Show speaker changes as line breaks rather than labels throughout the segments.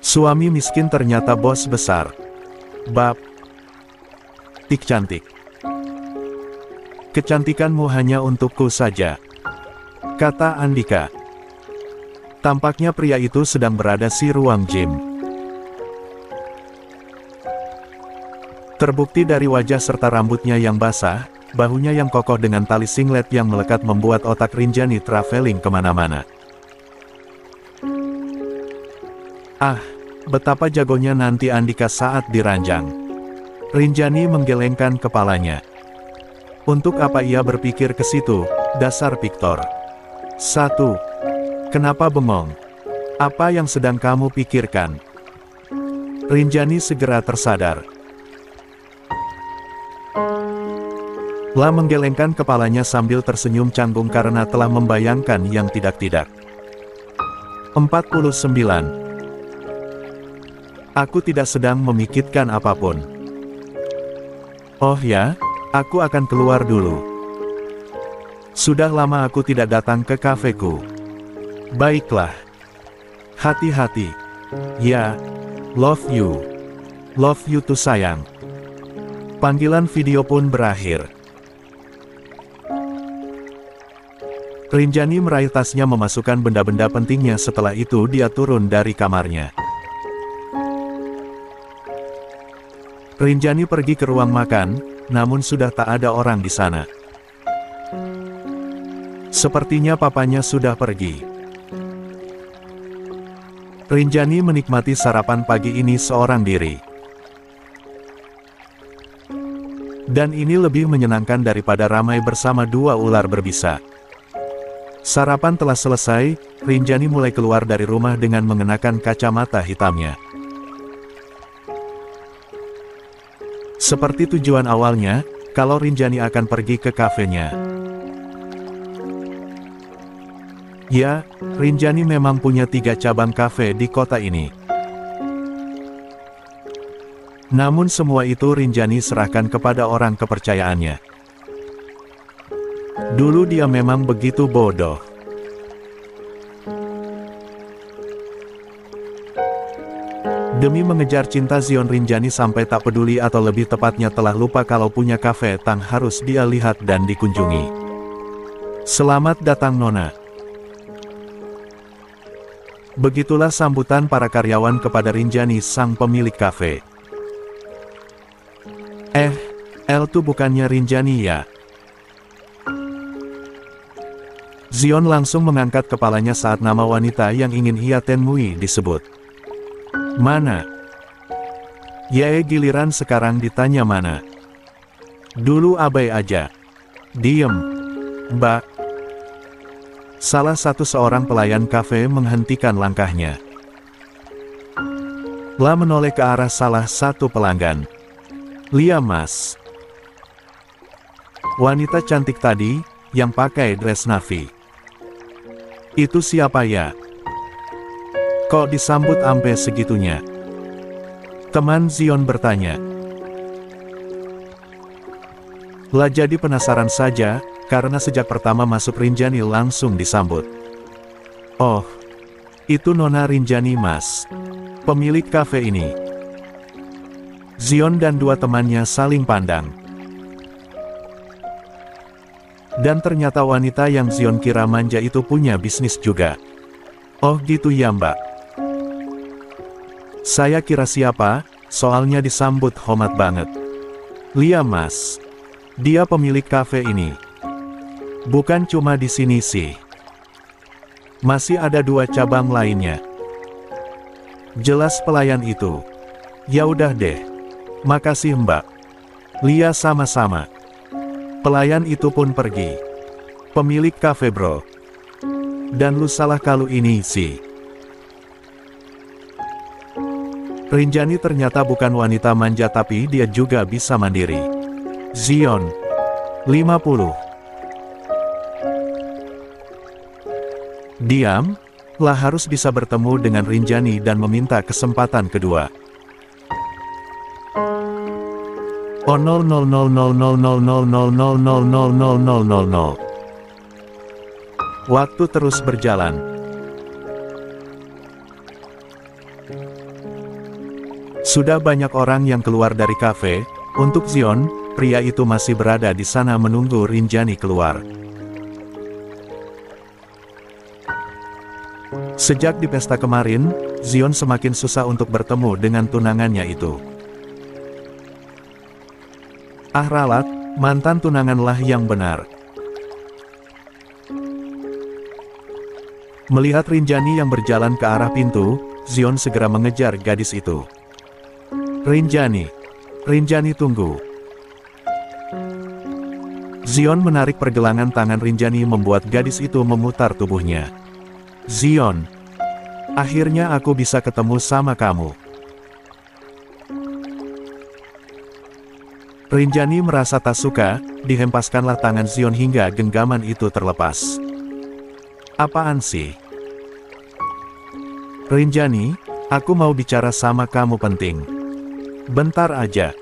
Suami miskin ternyata bos besar. Bab Tik cantik. Kecantikanmu hanya untukku saja, kata Andika. Tampaknya pria itu sedang berada di ruang gym. Terbukti dari wajah serta rambutnya yang basah, bahunya yang kokoh dengan tali singlet yang melekat membuat otak Rinjani traveling kemana-mana. Ah, betapa jagonya nanti Andika saat diranjang. Rinjani menggelengkan kepalanya. Untuk apa ia berpikir ke situ, dasar Victor? 1. Kenapa bengong? Apa yang sedang kamu pikirkan? Rinjani segera tersadar. La menggelengkan kepalanya sambil tersenyum canggung karena telah membayangkan yang tidak-tidak. 49. Aku tidak sedang memikirkan apapun. Oh ya? Aku akan keluar dulu. Sudah lama aku tidak datang ke kafeku. Baiklah. Hati-hati. Ya, love you. Love you too sayang. Panggilan video pun berakhir. Rinjani meraih tasnya memasukkan benda-benda pentingnya. Setelah itu dia turun dari kamarnya. Rinjani pergi ke ruang makan. Namun sudah tak ada orang di sana. Sepertinya papanya sudah pergi. Rinjani menikmati sarapan pagi ini seorang diri. Dan ini lebih menyenangkan daripada ramai bersama dua ular berbisa. Sarapan telah selesai, Rinjani mulai keluar dari rumah dengan mengenakan kacamata hitamnya. Seperti tujuan awalnya, kalau Rinjani akan pergi ke kafenya. Ya, Rinjani memang punya 3 cabang kafe di kota ini. Namun semua itu Rinjani serahkan kepada orang kepercayaannya. Dulu dia memang begitu bodoh. Demi mengejar cinta Zion, Rinjani sampai tak peduli atau lebih tepatnya telah lupa kalau punya kafe Tang harus dia lihat dan dikunjungi. Selamat datang Nona. Begitulah sambutan para karyawan kepada Rinjani sang pemilik kafe. El tuh bukannya Rinjani ya? Zion langsung mengangkat kepalanya saat nama wanita yang ingin ia temui disebut. Mana? Yae, giliran sekarang ditanya mana. Dulu abai aja. Diem. Mbak. Salah satu seorang pelayan kafe menghentikan langkahnya. La menoleh ke arah salah satu pelanggan. Lia Mas. Wanita cantik tadi, yang pakai dress navy. Itu siapa ya? Kok disambut ampe segitunya? Teman Zion bertanya. La jadi penasaran saja, karena sejak pertama masuk Rinjani langsung disambut. Oh, itu Nona Rinjani Mas. Pemilik kafe ini. Zion dan dua temannya saling pandang. Dan ternyata wanita yang Zion kira manja itu punya bisnis juga. Oh gitu ya Mbak. Saya kira siapa, soalnya disambut hormat banget. Lia Mas. Dia pemilik kafe ini. Bukan cuma di sini sih. Masih ada 2 cabang lainnya. Jelas pelayan itu. Ya udah deh. Makasih Mbak. Lia sama-sama. Pelayan itu pun pergi. Pemilik kafe bro. Dan lu salah kalau ini sih. Rinjani ternyata bukan wanita manja tapi dia juga bisa mandiri. Zion. 50. Diam, lah harus bisa bertemu dengan Rinjani dan meminta kesempatan kedua. Oh 0000000000000. Waktu terus berjalan. Sudah banyak orang yang keluar dari kafe. Untuk Zion, pria itu masih berada di sana menunggu Rinjani keluar. Sejak di pesta kemarin, Zion semakin susah untuk bertemu dengan tunangannya itu. Ah ralat, mantan tunanganlah yang benar. Melihat Rinjani yang berjalan ke arah pintu, Zion segera mengejar gadis itu. Rinjani, Rinjani tunggu. Zion menarik pergelangan tangan Rinjani membuat gadis itu memutar tubuhnya. Zion, akhirnya aku bisa ketemu sama kamu. Rinjani merasa tak suka, dihempaskanlah tangan Zion hingga genggaman itu terlepas. Apaan sih? Rinjani, aku mau bicara sama kamu penting. Bentar aja.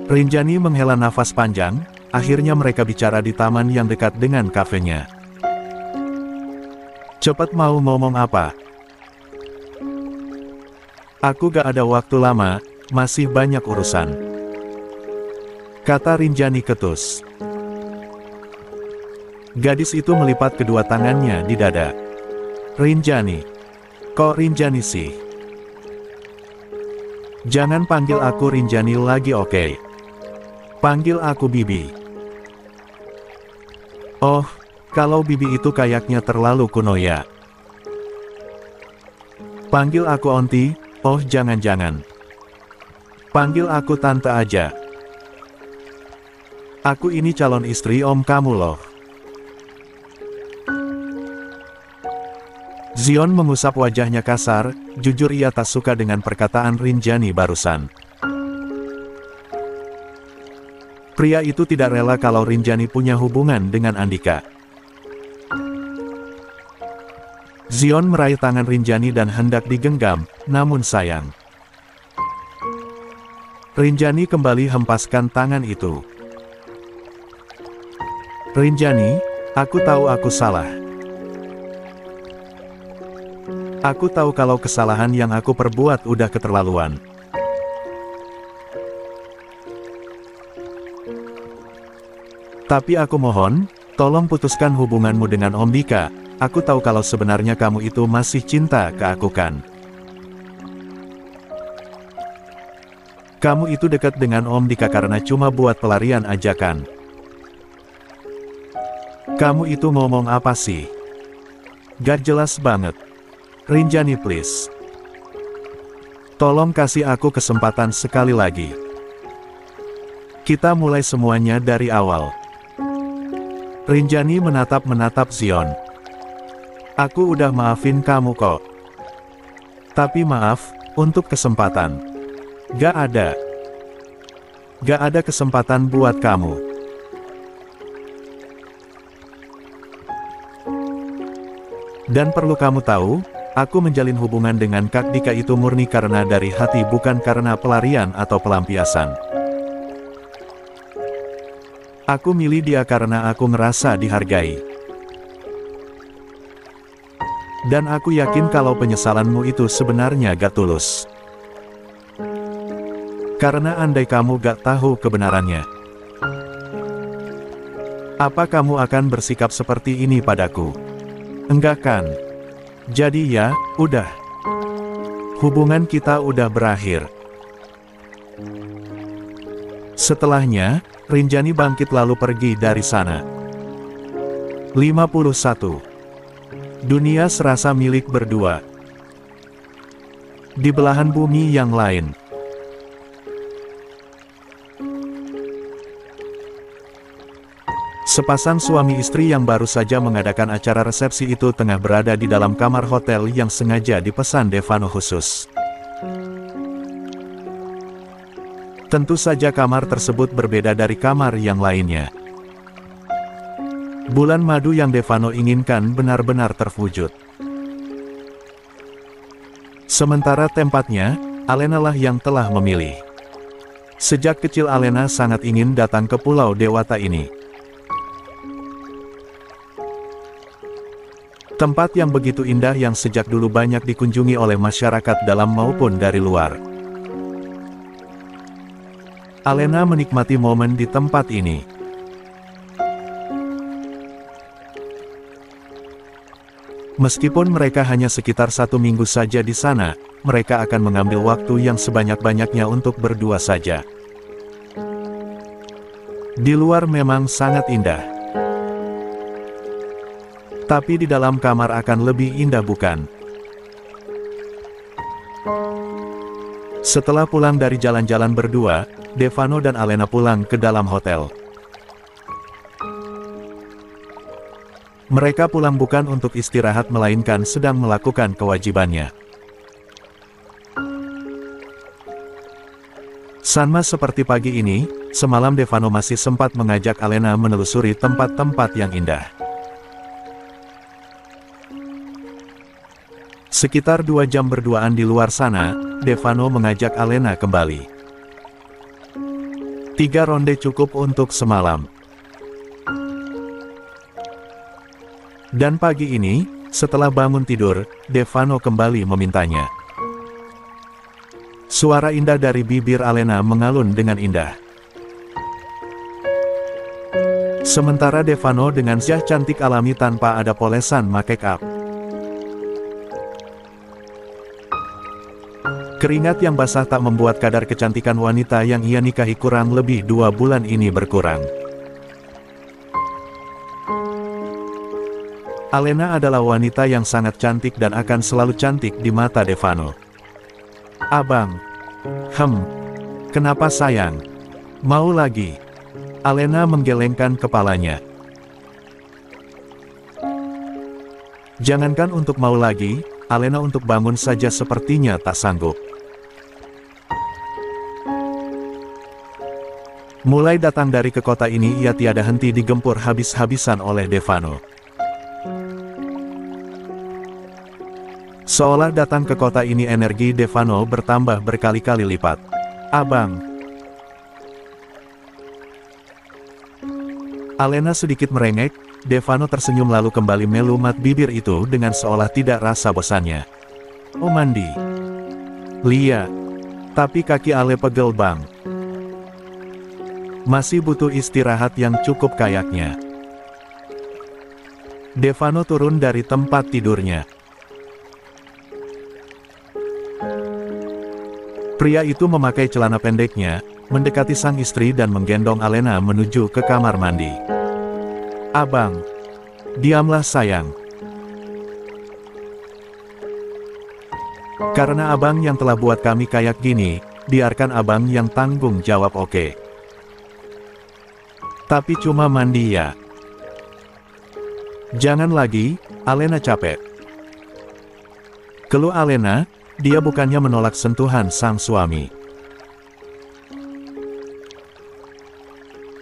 Rinjani menghela nafas panjang, akhirnya mereka bicara di taman yang dekat dengan kafenya. Cepat mau ngomong apa? Aku gak ada waktu lama, masih banyak urusan. Kata Rinjani ketus. Gadis itu melipat kedua tangannya di dada. Rinjani. Kok Rinjani sih? Jangan panggil aku Rinjani lagi oke? Panggil aku Bibi. Oh, kalau Bibi itu kayaknya terlalu kuno ya. Panggil aku Onti, oh jangan-jangan. Panggil aku Tante aja. Aku ini calon istri om kamu loh. Zion mengusap wajahnya kasar, jujur ia tak suka dengan perkataan Rinjani barusan. Pria itu tidak rela kalau Rinjani punya hubungan dengan Andika. Zion meraih tangan Rinjani dan hendak digenggam, namun sayang. Rinjani kembali hempaskan tangan itu. Rinjani, aku tahu aku salah. Aku tahu kalau kesalahan yang aku perbuat udah keterlaluan. Tapi aku mohon, tolong putuskan hubunganmu dengan Om Dika. Aku tahu kalau sebenarnya kamu itu masih cinta ke aku kan. Kamu itu dekat dengan Om Dika karena cuma buat pelarian aja kan. Kamu itu ngomong apa sih? Gak jelas banget. Rinjani please. Tolong kasih aku kesempatan sekali lagi. Kita mulai semuanya dari awal. Rinjani menatap Zion. Aku udah maafin kamu kok. Tapi maaf, untuk kesempatan. Gak ada. Gak ada kesempatan buat kamu. Dan perlu kamu tahu, aku menjalin hubungan dengan Kak Dika itu murni karena dari hati bukan karena pelarian atau pelampiasan. Aku milih dia karena aku ngerasa dihargai. Dan aku yakin kalau penyesalanmu itu sebenarnya gak tulus. Karena andai kamu gak tahu kebenarannya, apa kamu akan bersikap seperti ini padaku? Enggak kan? Jadi ya, udah. Hubungan kita udah berakhir. Setelahnya, Rinjani bangkit lalu pergi dari sana. 51. Dunia serasa milik berdua. Di belahan bumi yang lain. Sepasang suami istri yang baru saja mengadakan acara resepsi itu tengah berada di dalam kamar hotel yang sengaja dipesan Devano khusus. Tentu saja kamar tersebut berbeda dari kamar yang lainnya. Bulan madu yang Devano inginkan benar-benar terwujud. Sementara tempatnya, Alena lah yang telah memilih. Sejak kecil Alena sangat ingin datang ke Pulau Dewata ini. Tempat yang begitu indah yang sejak dulu banyak dikunjungi oleh masyarakat dalam maupun dari luar. Alena menikmati momen di tempat ini. Meskipun mereka hanya sekitar 1 minggu saja di sana, mereka akan mengambil waktu yang sebanyak-banyaknya untuk berdua saja. Di luar memang sangat indah. Tapi di dalam kamar akan lebih indah, bukan? Setelah pulang dari jalan-jalan berdua, Devano dan Alena pulang ke dalam hotel. Mereka pulang bukan untuk istirahat melainkan sedang melakukan kewajibannya. Sama seperti pagi ini, semalam Devano masih sempat mengajak Alena menelusuri tempat-tempat yang indah. Sekitar 2 jam berduaan di luar sana, Devano mengajak Alena kembali. 3 ronde cukup untuk semalam. Dan pagi ini, setelah bangun tidur, Devano kembali memintanya. Suara indah dari bibir Alena mengalun dengan indah. Sementara Devano dengan wajah cantik alami tanpa ada polesan make up. Keringat yang basah tak membuat kadar kecantikan wanita yang ia nikahi kurang lebih 2 bulan ini berkurang. Alena adalah wanita yang sangat cantik dan akan selalu cantik di mata Devano. Abang. Kenapa sayang? Mau lagi? Alena menggelengkan kepalanya. Jangankan untuk mau lagi, Alena untuk bangun saja sepertinya tak sanggup. Mulai datang dari ke kota ini ia tiada henti digempur habis-habisan oleh Devano. Seolah datang ke kota ini energi Devano bertambah berkali-kali lipat. Abang. Alena sedikit merengek, Devano tersenyum lalu kembali melumat bibir itu dengan seolah tidak rasa bosannya. Oh mandi. Lia. Tapi kaki Ale pegel bang. Masih butuh istirahat yang cukup kayaknya. Devano turun dari tempat tidurnya. Pria itu memakai celana pendeknya, mendekati sang istri dan menggendong Alena menuju ke kamar mandi. Abang. Diamlah sayang. Karena abang yang telah buat kami kayak gini, biarkan abang yang tanggung jawab, oke? Tapi cuma mandi ya. Jangan lagi, Alena capek. Keluh Alena. Dia bukannya menolak sentuhan sang suami.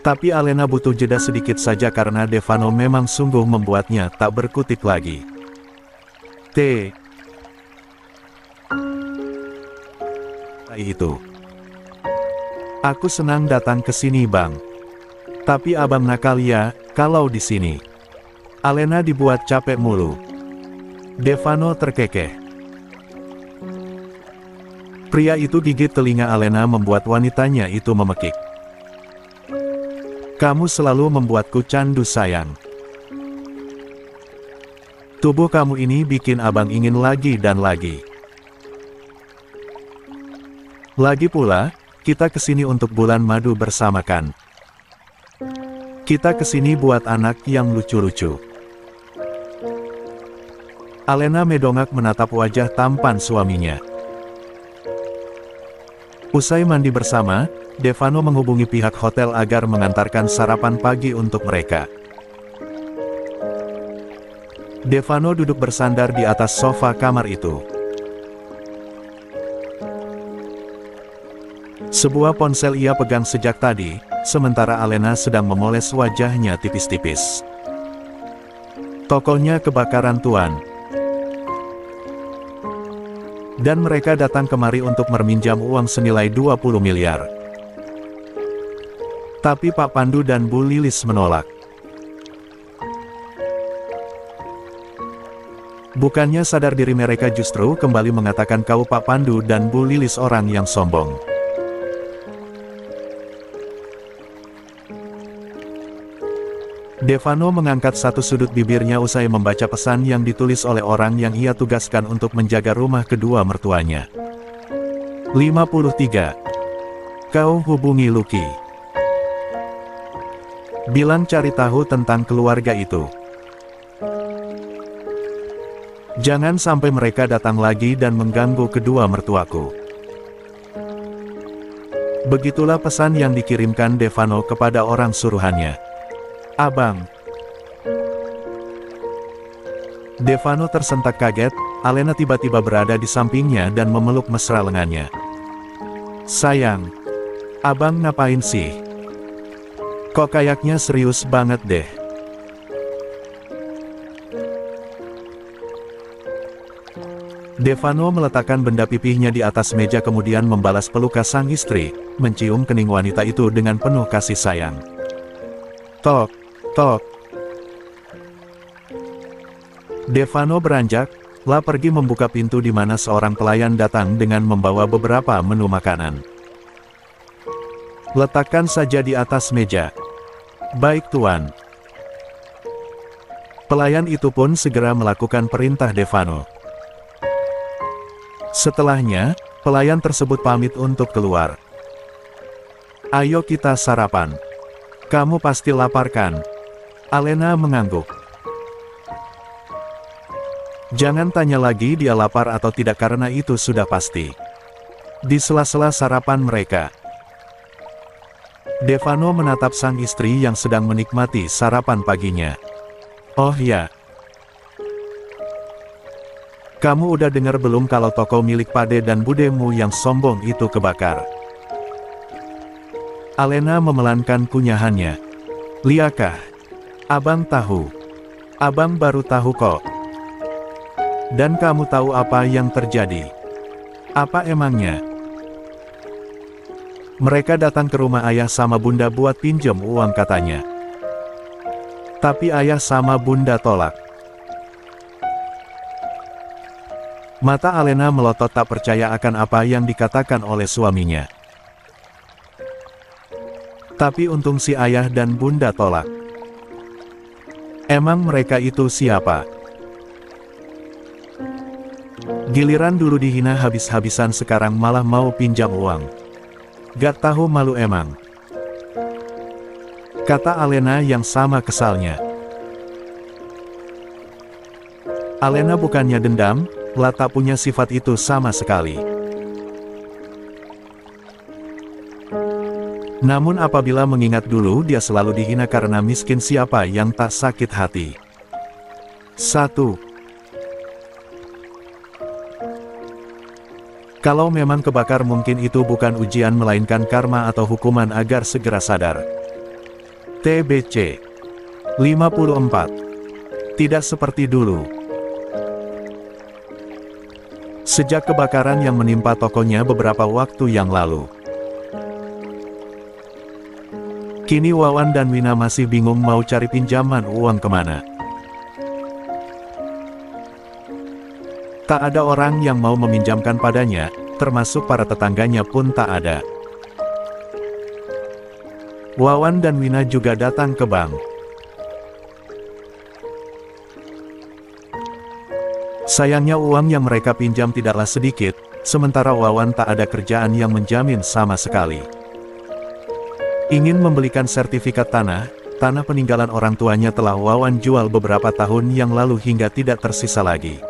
Tapi Alena butuh jeda sedikit saja karena Devano memang sungguh membuatnya tak berkutik lagi. Itu. Aku senang datang ke sini bang. Tapi abang nakal ya, kalau di sini. Alena dibuat capek mulu. Devano terkekeh. Pria itu gigit telinga Alena membuat wanitanya itu memekik. Kamu selalu membuatku candu sayang. Tubuh kamu ini bikin abang ingin lagi dan lagi. Lagi pula, kita kesini untuk bulan madu bersama kan. Kita kesini buat anak yang lucu-lucu. Alena medongak menatap wajah tampan suaminya. Usai mandi bersama, Devano menghubungi pihak hotel agar mengantarkan sarapan pagi untuk mereka. Devano duduk bersandar di atas sofa kamar itu. Sebuah ponsel ia pegang sejak tadi, sementara Alena sedang memoles wajahnya tipis-tipis. Tokonya kebakaran tuan. Dan mereka datang kemari untuk meminjam uang senilai 20 miliar. Tapi Pak Pandu dan Bu Lilis menolak. Bukannya sadar diri mereka justru kembali mengatakan kau Pak Pandu dan Bu Lilis orang yang sombong. Devano mengangkat satu sudut bibirnya usai membaca pesan yang ditulis oleh orang yang ia tugaskan untuk menjaga rumah kedua mertuanya. 53. Kau hubungi Lucky. Bilang cari tahu tentang keluarga itu. Jangan sampai mereka datang lagi dan mengganggu kedua mertuaku. Begitulah pesan yang dikirimkan Devano kepada orang suruhannya. Abang. Devano tersentak kaget, Alena tiba-tiba berada di sampingnya dan memeluk mesra lengannya. Sayang. Abang ngapain sih? Kok kayaknya serius banget deh. Devano meletakkan benda pipihnya di atas meja kemudian membalas pelukan sang istri, mencium kening wanita itu dengan penuh kasih sayang. Tok, tok. Devano beranjak, pergi membuka pintu di mana seorang pelayan datang dengan membawa beberapa menu makanan. Letakkan saja di atas meja. Baik tuan. Pelayan itu pun segera melakukan perintah Devano. Setelahnya, pelayan tersebut pamit untuk keluar. Ayo kita sarapan. Kamu pasti lapar kan? Alena mengangguk. Jangan tanya lagi dia lapar atau tidak karena itu sudah pasti. Di sela-sela sarapan mereka, Devano menatap sang istri yang sedang menikmati sarapan paginya. Oh ya. Kamu udah dengar belum kalau toko milik Pade dan budemu yang sombong itu kebakar? Alena memelankan kunyahannya. Liakah? Abang tahu. Abang baru tahu kok. Dan kamu tahu apa yang terjadi? Apa emangnya? Mereka datang ke rumah ayah sama bunda buat pinjam uang katanya. Tapi ayah sama bunda tolak. Mata Alena melotot tak percaya akan apa yang dikatakan oleh suaminya. Tapi untung si ayah dan bunda tolak. Emang mereka itu siapa? Giliran dulu dihina habis-habisan sekarang malah mau pinjam uang. Gak tahu malu emang. Kata Alena yang sama kesalnya. Alena bukannya dendam, tak punya sifat itu sama sekali. Namun apabila mengingat dulu dia selalu dihina karena miskin siapa yang tak sakit hati. 1. Kalau memang kebakar mungkin itu bukan ujian melainkan karma atau hukuman agar segera sadar. TBC 54. Tidak seperti dulu. Sejak kebakaran yang menimpa tokonya beberapa waktu yang lalu. Kini Wawan dan Wina masih bingung mau cari pinjaman uang kemana. Tak ada orang yang mau meminjamkan padanya, termasuk para tetangganya pun tak ada. Wawan dan Wina juga datang ke bank. Sayangnya uang yang mereka pinjam tidaklah sedikit, sementara Wawan tak ada kerjaan yang menjamin sama sekali. Ingin membelikan sertifikat tanah peninggalan orang tuanya telah Wawan jual beberapa tahun yang lalu hingga tidak tersisa lagi.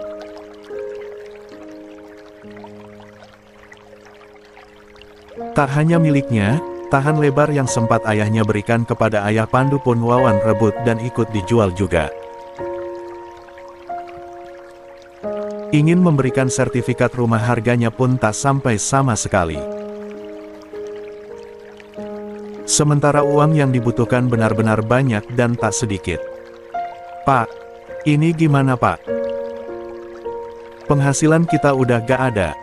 Tak hanya miliknya, tahan lebar yang sempat ayahnya berikan kepada ayah Pandu pun Wawan rebut dan ikut dijual juga. Ingin memberikan sertifikat rumah harganya pun tak sampai sama sekali. Sementara uang yang dibutuhkan benar-benar banyak dan tak sedikit. Pak, ini gimana Pak? Penghasilan kita udah gak ada.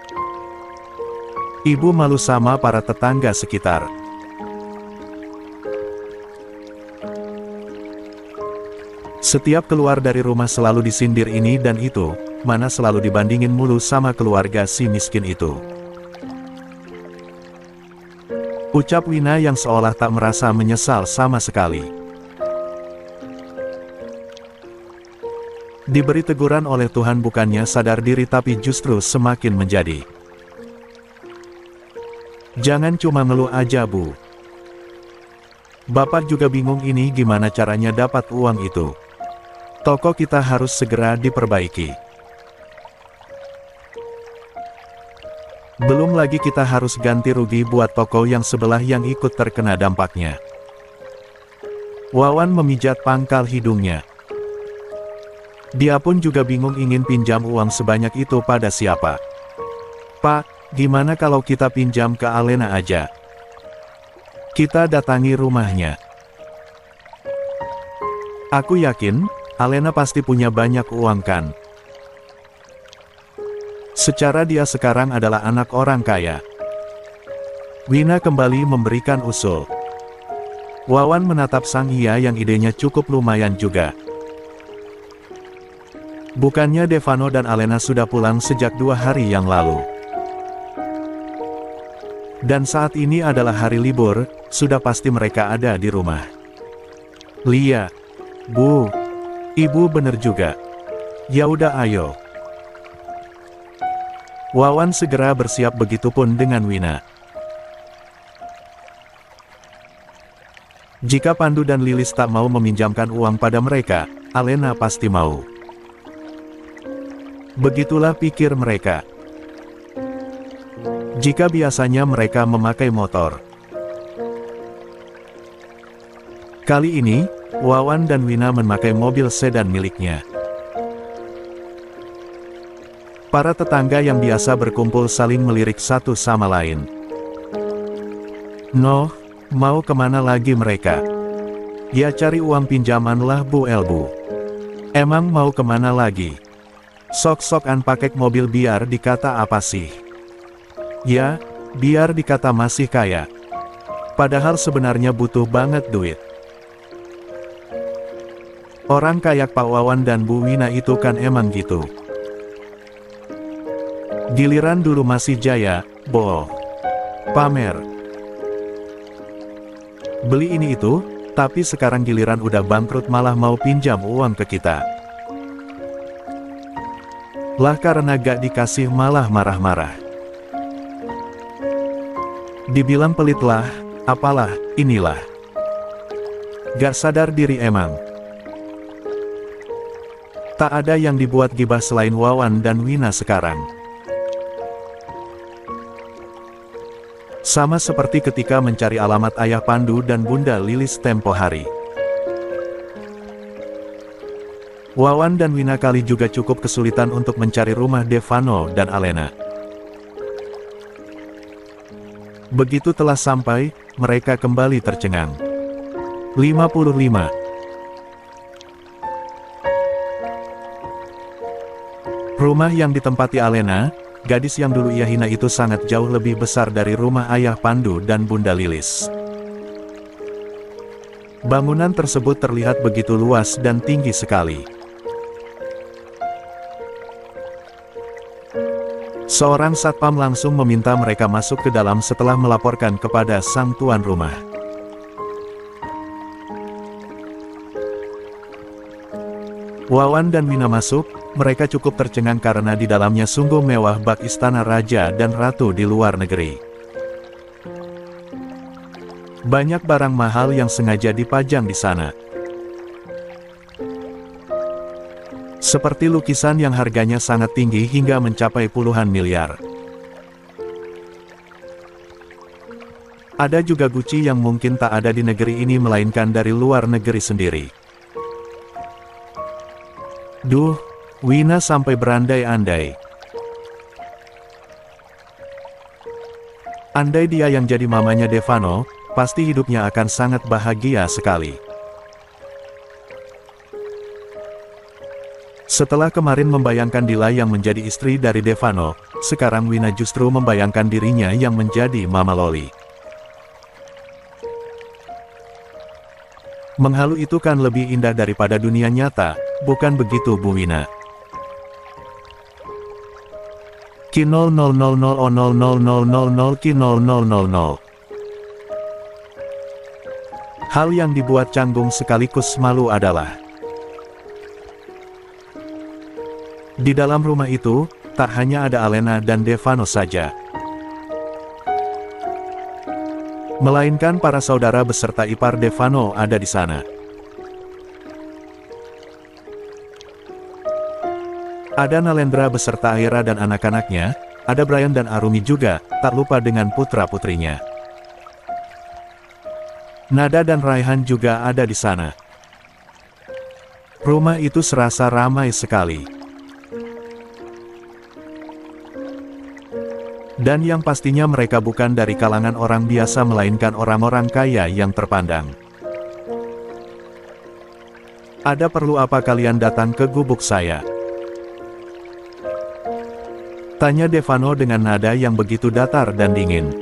Ibu malu sama para tetangga sekitar. Setiap keluar dari rumah selalu disindir ini dan itu, mana selalu dibandingin mulu sama keluarga si miskin itu. Ucap Wina yang seolah tak merasa menyesal sama sekali. Diberi teguran oleh Tuhan bukannya sadar diri tapi justru semakin menjadi. Jangan cuma ngeluh aja Bu. Bapak juga bingung ini gimana caranya dapat uang itu. Toko kita harus segera diperbaiki. Belum lagi kita harus ganti rugi buat toko yang sebelah yang ikut terkena dampaknya. Wawan memijat pangkal hidungnya. Dia pun juga bingung ingin pinjam uang sebanyak itu pada siapa. Pak, gimana kalau kita pinjam ke Alena aja? Kita datangi rumahnya. Aku yakin, Alena pasti punya banyak uang kan? Secara dia sekarang adalah anak orang kaya. Wina kembali memberikan usul. Wawan menatap Sang Hia yang idenya cukup lumayan juga. Bukannya Devano dan Alena sudah pulang sejak 2 hari yang lalu. Dan saat ini adalah hari libur, sudah pasti mereka ada di rumah. Lia, Bu, Ibu bener juga. Ya udah ayo. Wawan segera bersiap begitupun dengan Wina. Jika Pandu dan Lilis tak mau meminjamkan uang pada mereka, Alena pasti mau. Begitulah pikir mereka. Jika biasanya mereka memakai motor. Kali ini, Wawan dan Wina memakai mobil sedan miliknya. Para tetangga yang biasa berkumpul saling melirik satu sama lain. Noh, mau kemana lagi mereka? Ya cari uang pinjaman lah Bu Elbu. Emang mau kemana lagi? Sok-sokan pakai mobil biar dikata apa sih? Ya, biar dikata masih kaya. Padahal sebenarnya butuh banget duit. Orang kayak Pak Wawan dan Bu Wina itu kan emang gitu. Giliran dulu masih jaya, boh. Pamer. Beli ini itu, tapi sekarang giliran udah bangkrut malah mau pinjam uang ke kita. Lah karena gak dikasih malah marah-marah. Dibilang pelit lah, apalah, inilah. Gak sadar diri emang. Tak ada yang dibuat gibah selain Wawan dan Wina sekarang. Sama seperti ketika mencari alamat ayah Pandu dan Bunda Lilis tempo hari. Wawan dan Wina kali juga cukup kesulitan untuk mencari rumah Devano dan Alena. Begitu telah sampai, mereka kembali tercengang. 55. Rumah yang ditempati Alena, gadis yang dulu ia hina itu sangat jauh lebih besar dari rumah ayah Pandu dan Bunda Lilis. Bangunan tersebut terlihat begitu luas dan tinggi sekali. Seorang satpam langsung meminta mereka masuk ke dalam setelah melaporkan kepada sang tuan rumah. Wawan dan Wina masuk, mereka cukup tercengang karena di dalamnya sungguh mewah bak istana raja dan ratu di luar negeri. Banyak barang mahal yang sengaja dipajang di sana. Seperti lukisan yang harganya sangat tinggi hingga mencapai puluhan miliar. Ada juga Gucci yang mungkin tak ada di negeri ini melainkan dari luar negeri sendiri. Duh, Wina sampai berandai-andai. Andai dia yang jadi mamanya Devano, pasti hidupnya akan sangat bahagia sekali. Setelah kemarin membayangkan Dila yang menjadi istri dari Devano, sekarang Wina justru membayangkan dirinya yang menjadi Mama Loli. Menghalu itu kan lebih indah daripada dunia nyata, bukan begitu Bu Wina? Ki 00000000 Ki 0000. Hal yang dibuat canggung sekaligus malu adalah di dalam rumah itu, tak hanya ada Alena dan Devano saja, melainkan para saudara beserta ipar Devano ada di sana. Ada Nalendra beserta Aira dan anak-anaknya, ada Brian dan Arumi juga, tak lupa dengan putra-putrinya. Nada dan Raihan juga ada di sana. Rumah itu serasa ramai sekali. Dan yang pastinya mereka bukan dari kalangan orang biasa melainkan orang-orang kaya yang terpandang. Ada perlu apa kalian datang ke gubuk saya? Tanya Devano dengan nada yang begitu datar dan dingin.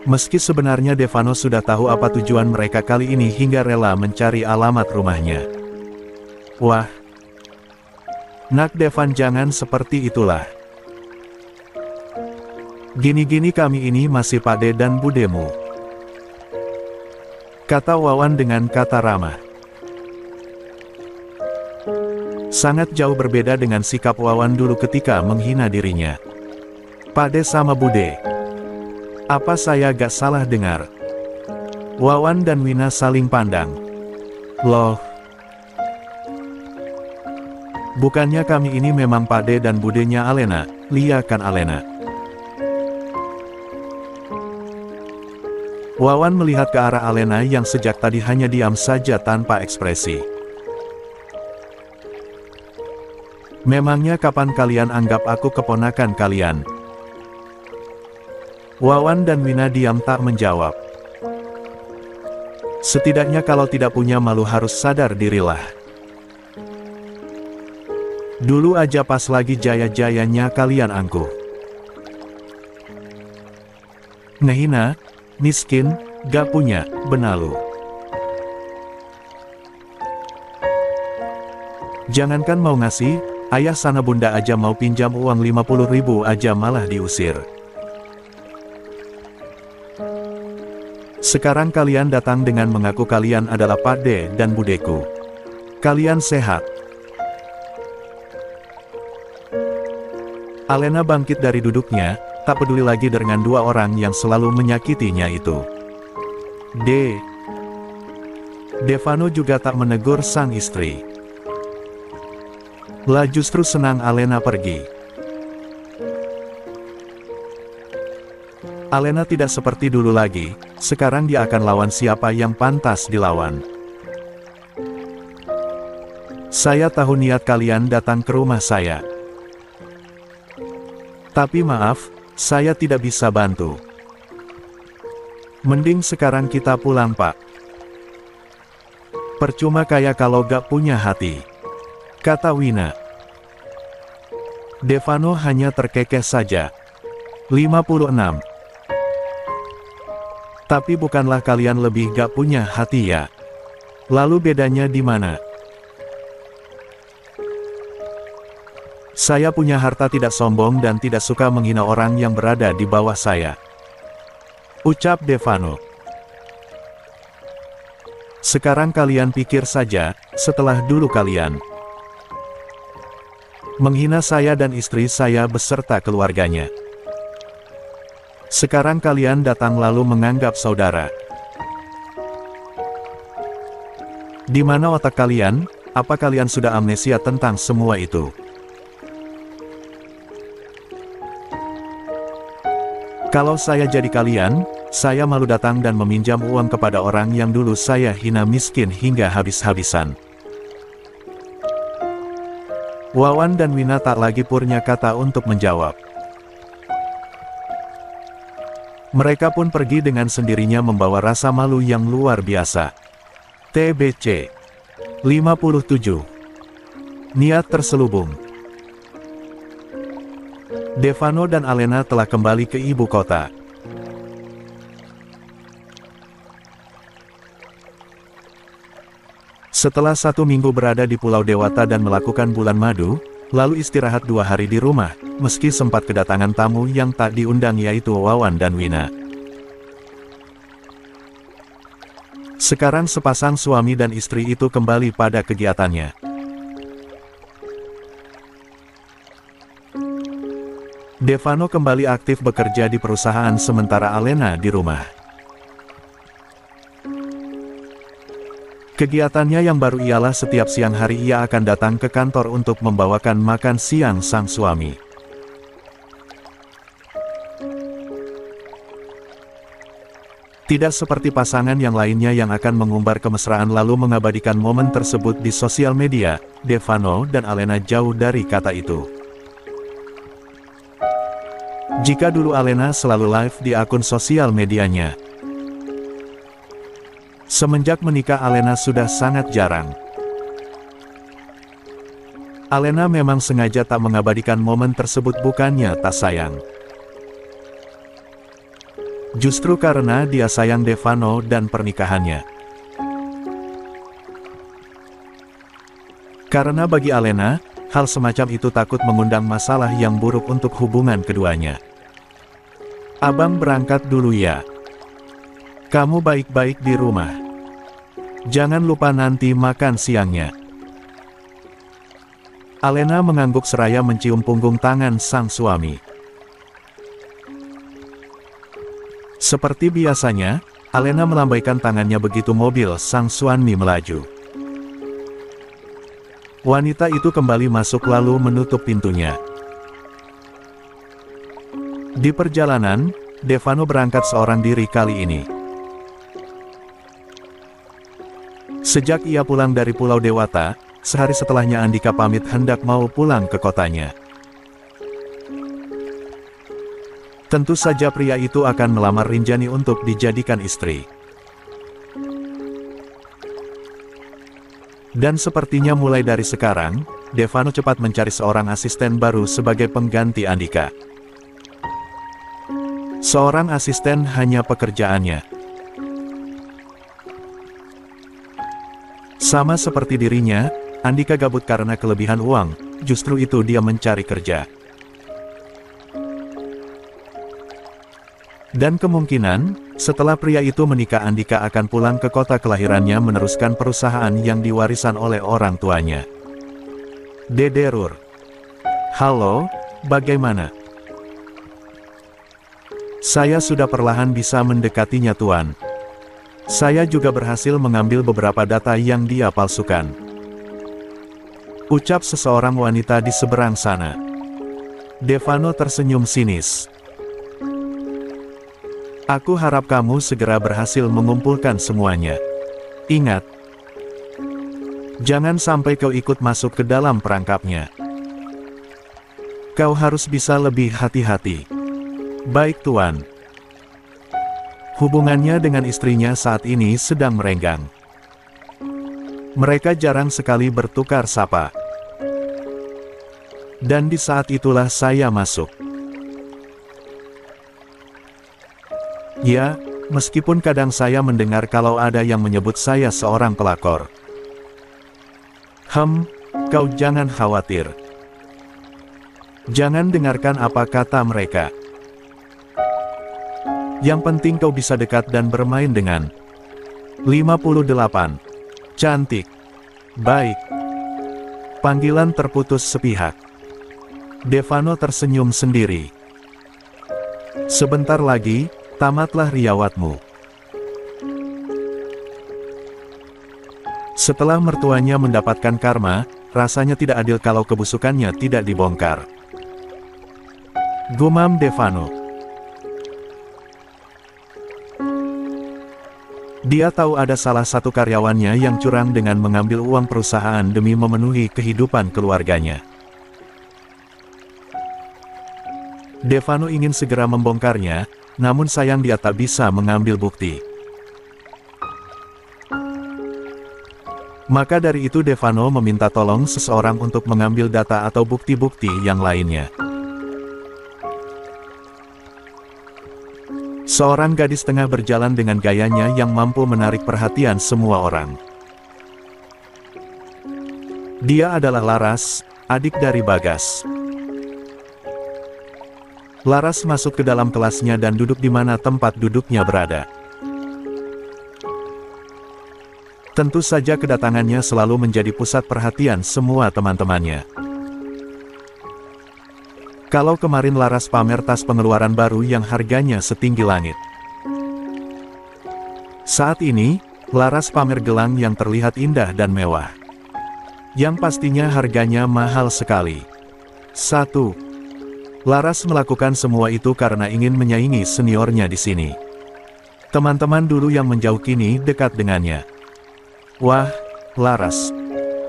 Meski sebenarnya Devano sudah tahu apa tujuan mereka kali ini hingga rela mencari alamat rumahnya. Wah, nak Devan, jangan seperti itulah. Gini-gini kami ini masih pade dan budemu, kata Wawan dengan kata ramah. Sangat jauh berbeda dengan sikap Wawan dulu ketika menghina dirinya. Pade sama bude. Apa saya gak salah dengar? Wawan dan Wina saling pandang. Loh, bukannya kami ini memang pade dan budenya Alena, Lia kan Alena? Wawan melihat ke arah Alena yang sejak tadi hanya diam saja tanpa ekspresi. Memangnya kapan kalian anggap aku keponakan kalian? Wawan dan Wina diam tak menjawab. Setidaknya kalau tidak punya malu harus sadar dirilah. Dulu aja pas lagi jaya-jayanya kalian angkuh, ngehina, miskin, gak punya, benalu. Jangankan mau ngasih, ayah sana bunda aja mau pinjam uang 50.000 aja malah diusir. Sekarang kalian datang dengan mengaku kalian adalah pade dan budeku. Kalian sehat? Alena bangkit dari duduknya, tak peduli lagi dengan dua orang yang selalu menyakitinya itu. Devano juga tak menegur sang istri. Lah justru senang Alena pergi. Alena tidak seperti dulu lagi, sekarang dia akan lawan siapa yang pantas dilawan. Saya tahu niat kalian datang ke rumah saya. Tapi maaf, saya tidak bisa bantu. Mending sekarang kita pulang, Pak. Percuma kayak kalau gak punya hati, kata Wina. Devano hanya terkekeh saja. 56. Tapi bukanlah kalian lebih gak punya hati ya? Lalu bedanya di mana? Saya punya harta, tidak sombong dan tidak suka menghina orang yang berada di bawah saya, ucap Devano. Sekarang kalian pikir saja, setelah dulu kalian menghina saya dan istri saya beserta keluarganya. Sekarang kalian datang lalu menganggap saudara. Di mana otak kalian? Apa kalian sudah amnesia tentang semua itu? Kalau saya jadi kalian, saya malu datang dan meminjam uang kepada orang yang dulu saya hina miskin hingga habis-habisan. Wawan dan Wina tak lagi punya kata untuk menjawab. Mereka pun pergi dengan sendirinya membawa rasa malu yang luar biasa. TBC 57. Niat terselubung. Devano dan Alena telah kembali ke ibu kota. Setelah 1 minggu berada di Pulau Dewata dan melakukan bulan madu, lalu istirahat 2 hari di rumah, meski sempat kedatangan tamu yang tak diundang yaitu Wawan dan Wina. Sekarang sepasang suami dan istri itu kembali pada kegiatannya. Devano kembali aktif bekerja di perusahaan sementara Alena di rumah. Kegiatannya yang baru ialah setiap siang hari ia akan datang ke kantor untuk membawakan makan siang sang suami. Tidak seperti pasangan yang lainnya yang akan mengumbar kemesraan lalu mengabadikan momen tersebut di sosial media, Devano dan Alena jauh dari kata itu. Jika dulu Alena selalu live di akun sosial medianya, semenjak menikah Alena sudah sangat jarang. Alena memang sengaja tak mengabadikan momen tersebut, bukannya tak sayang. Justru karena dia sayang Devano dan pernikahannya. Karena bagi Alena, hal semacam itu takut mengundang masalah yang buruk untuk hubungan keduanya. Abang berangkat dulu ya. Kamu baik-baik di rumah. Jangan lupa nanti makan siangnya. Alena mengangguk seraya mencium punggung tangan sang suami. Seperti biasanya, Alena melambaikan tangannya begitu mobil sang suami melaju. Wanita itu kembali masuk lalu menutup pintunya. Di perjalanan, Devano berangkat seorang diri kali ini. Sejak ia pulang dari Pulau Dewata, sehari setelahnya Andika pamit hendak mau pulang ke kotanya. Tentu saja pria itu akan melamar Rinjani untuk dijadikan istri. Dan sepertinya mulai dari sekarang, Devano cepat mencari seorang asisten baru sebagai pengganti Andika. Seorang asisten hanya pekerjaannya. Sama seperti dirinya, Andika gabut karena kelebihan uang, justru itu dia mencari kerja. Dan kemungkinan, setelah pria itu menikah Andika akan pulang ke kota kelahirannya meneruskan perusahaan yang diwarisan oleh orang tuanya. Dede Rur. Halo, bagaimana? Saya sudah perlahan bisa mendekatinya Tuan. Saya juga berhasil mengambil beberapa data yang dia palsukan. Ucap seseorang wanita di seberang sana. Devano tersenyum sinis. Aku harap kamu segera berhasil mengumpulkan semuanya. Ingat, jangan sampai kau ikut masuk ke dalam perangkapnya. Kau harus bisa lebih hati-hati. Baik Tuan. Hubungannya dengan istrinya saat ini sedang merenggang. Mereka jarang sekali bertukar sapa. Dan di saat itulah saya masuk. Ya, meskipun kadang saya mendengar kalau ada yang menyebut saya seorang pelakor. Kau jangan khawatir. Jangan dengarkan apa kata mereka. Yang penting kau bisa dekat dan bermain dengan 58. Cantik. Baik. Panggilan terputus sepihak. Devano tersenyum sendiri. Sebentar lagi, tamatlah riawatmu. Setelah mertuanya mendapatkan karma, rasanya tidak adil kalau kebusukannya tidak dibongkar. Gumam Devano. Dia tahu ada salah satu karyawannya yang curang dengan mengambil uang perusahaan demi memenuhi kehidupan keluarganya. Devano ingin segera membongkarnya, namun sayang dia tak bisa mengambil bukti. Maka dari itu Devano meminta tolong seseorang untuk mengambil data atau bukti-bukti yang lainnya. Seorang gadis tengah berjalan dengan gayanya yang mampu menarik perhatian semua orang. Dia adalah Laras, adik dari Bagas. Laras masuk ke dalam kelasnya dan duduk di mana tempat duduknya berada. Tentu saja kedatangannya selalu menjadi pusat perhatian semua teman-temannya. Kalau kemarin Laras pamer tas pengeluaran baru yang harganya setinggi langit. Saat ini, Laras pamer gelang yang terlihat indah dan mewah. Yang pastinya harganya mahal sekali. 1. Laras melakukan semua itu karena ingin menyaingi seniornya di sini. Teman-teman dulu yang menjauh kini dekat dengannya. Wah, Laras,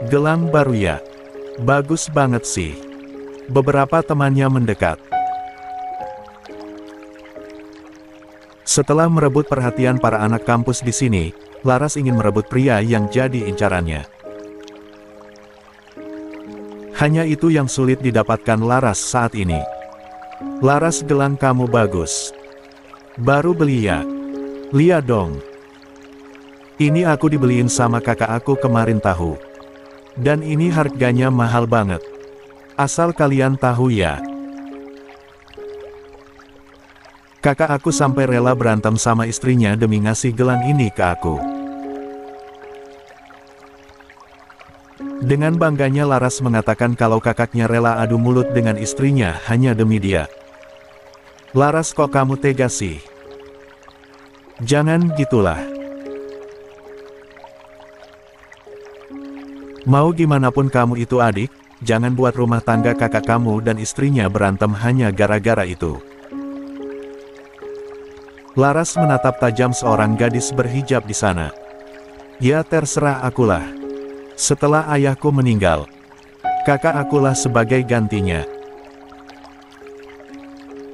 gelang baru ya? Bagus banget sih. Beberapa temannya mendekat. Setelah merebut perhatian para anak kampus di sini, Laras ingin merebut pria yang jadi incarannya. Hanya itu yang sulit didapatkan Laras saat ini. Laras, gelang kamu bagus. Baru beli ya? Lihat dong. Ini aku dibeliin sama kakak aku kemarin tahu. Dan ini harganya mahal banget. Asal kalian tahu ya. Kakak aku sampai rela berantem sama istrinya demi ngasih gelang ini ke aku. Dengan bangganya Laras mengatakan kalau kakaknya rela adu mulut dengan istrinya hanya demi dia. Laras, kok kamu tega sih? Jangan gitulah. Mau gimana pun kamu itu adik, jangan buat rumah tangga kakak kamu dan istrinya berantem hanya gara-gara itu. Laras menatap tajam seorang gadis berhijab di sana. Ya terserah akulah. Setelah ayahku meninggal, kakak akulah sebagai gantinya.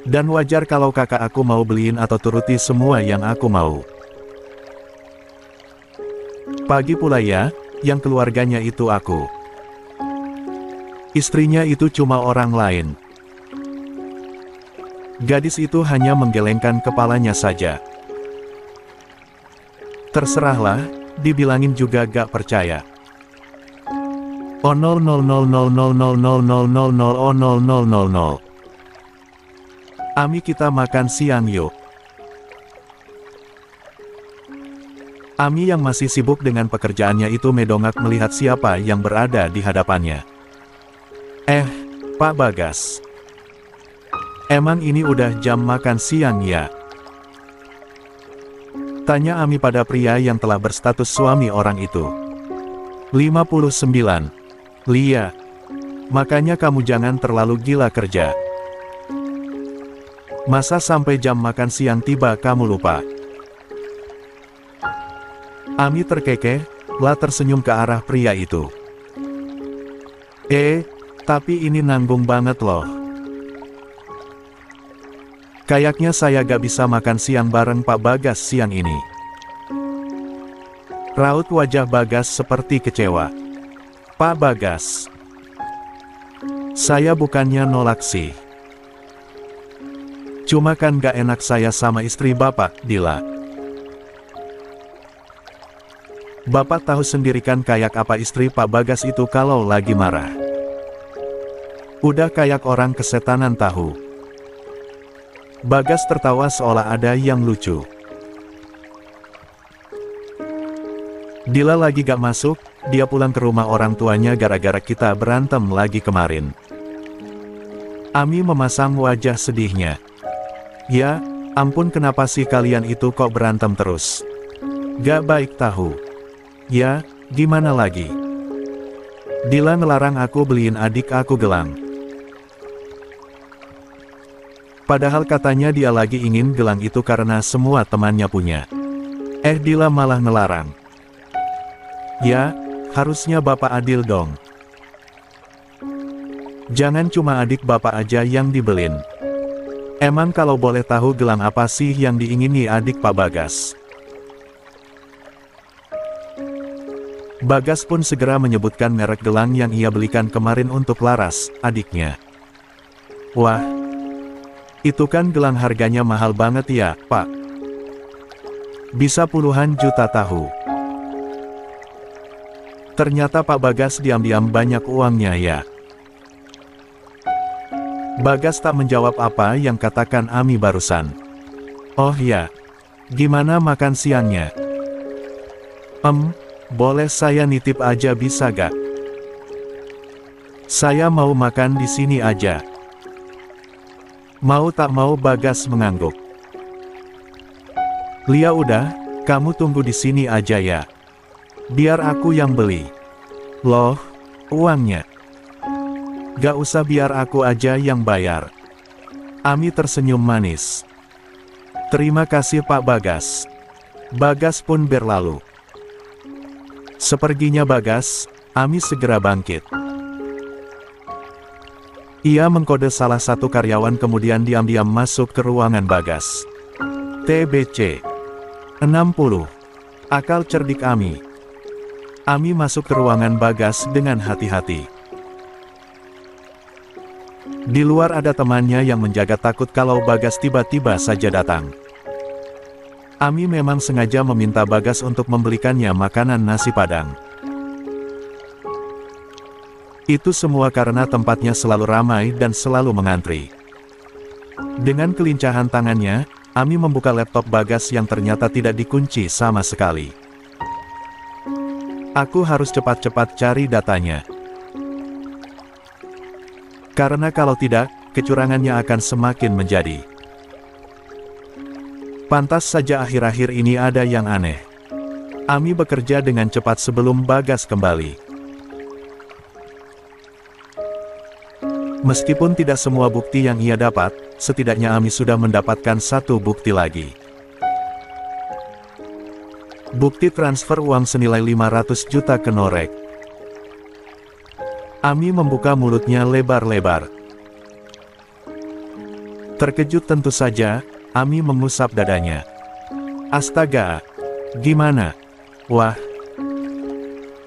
Dan wajar kalau kakak aku mau beliin atau turuti semua yang aku mau. Pagi pula ya, yang keluarganya itu aku. Istrinya itu cuma orang lain. Gadis itu hanya menggelengkan kepalanya saja. Terserahlah, dibilangin juga gak percaya. Oh 00000000000. Ami, kita makan siang yuk. Ami yang masih sibuk dengan pekerjaannya itu medongak melihat siapa yang berada di hadapannya. Pak Bagas. Emang ini udah jam makan siang ya? Tanya Ami pada pria yang telah berstatus suami orang itu. 59. Lia. Makanya kamu jangan terlalu gila kerja. Masa sampai jam makan siang tiba kamu lupa? Ami terkekeh, lah tersenyum ke arah pria itu. Tapi ini nanggung banget loh. Kayaknya saya gak bisa makan siang bareng Pak Bagas siang ini. Raut wajah Bagas seperti kecewa. Pak Bagas, saya bukannya nolak sih. Cuma kan gak enak saya sama istri Bapak, Dila. Bapak tahu sendiri kan kayak apa istri Pak Bagas itu kalau lagi marah. Udah kayak orang kesetanan tahu. Bagas tertawa seolah ada yang lucu. Dila lagi gak masuk, dia pulang ke rumah orang tuanya gara-gara kita berantem lagi kemarin. Ami memasang wajah sedihnya. Ya, ampun, kenapa sih kalian itu kok berantem terus? Gak baik tahu. Ya, gimana lagi? Dila ngelarang aku beliin adik aku gelang. Padahal katanya dia lagi ingin gelang itu karena semua temannya punya. Dila malah ngelarang. Ya, harusnya Bapak adil dong. Jangan cuma adik Bapak aja yang dibelin. Emang kalau boleh tahu gelang apa sih yang diingini adik Pak Bagas? Bagas pun segera menyebutkan merek gelang yang ia belikan kemarin untuk Laras, adiknya. Wah, itu kan gelang harganya mahal banget ya, Pak. Bisa puluhan juta tahu. Ternyata Pak Bagas diam-diam banyak uangnya ya. Bagas tak menjawab apa yang katakan Ami barusan. Oh ya, gimana makan siangnya? Boleh saya nitip aja bisa gak? Saya mau makan di sini aja. Mau tak mau Bagas mengangguk. Lia udah, kamu tunggu di sini aja ya. Biar aku yang beli. Loh, uangnya? Gak usah biar aku aja yang bayar. Ami tersenyum manis. Terima kasih Pak Bagas. Bagas pun berlalu. Seperginya Bagas, Ami segera bangkit. Ia mengkode salah satu karyawan kemudian diam-diam masuk ke ruangan Bagas. TBC 60. Akal cerdik Ami. Ami masuk ke ruangan Bagas dengan hati-hati. Di luar ada temannya yang menjaga takut kalau Bagas tiba-tiba saja datang. Ami memang sengaja meminta Bagas untuk membelikannya makanan nasi Padang. Itu semua karena tempatnya selalu ramai dan selalu mengantri. Dengan kelincahan tangannya, Ami membuka laptop Bagas yang ternyata tidak dikunci sama sekali. Aku harus cepat-cepat cari datanya. Karena kalau tidak, kecurangannya akan semakin menjadi. Pantas saja akhir-akhir ini ada yang aneh. Ami bekerja dengan cepat sebelum Bagas kembali. Meskipun tidak semua bukti yang ia dapat, setidaknya Ami sudah mendapatkan satu bukti lagi. Bukti transfer uang senilai 500 juta ke Norek. Ami membuka mulutnya lebar-lebar. Terkejut tentu saja, Ami mengusap dadanya. Astaga, gimana? Wah,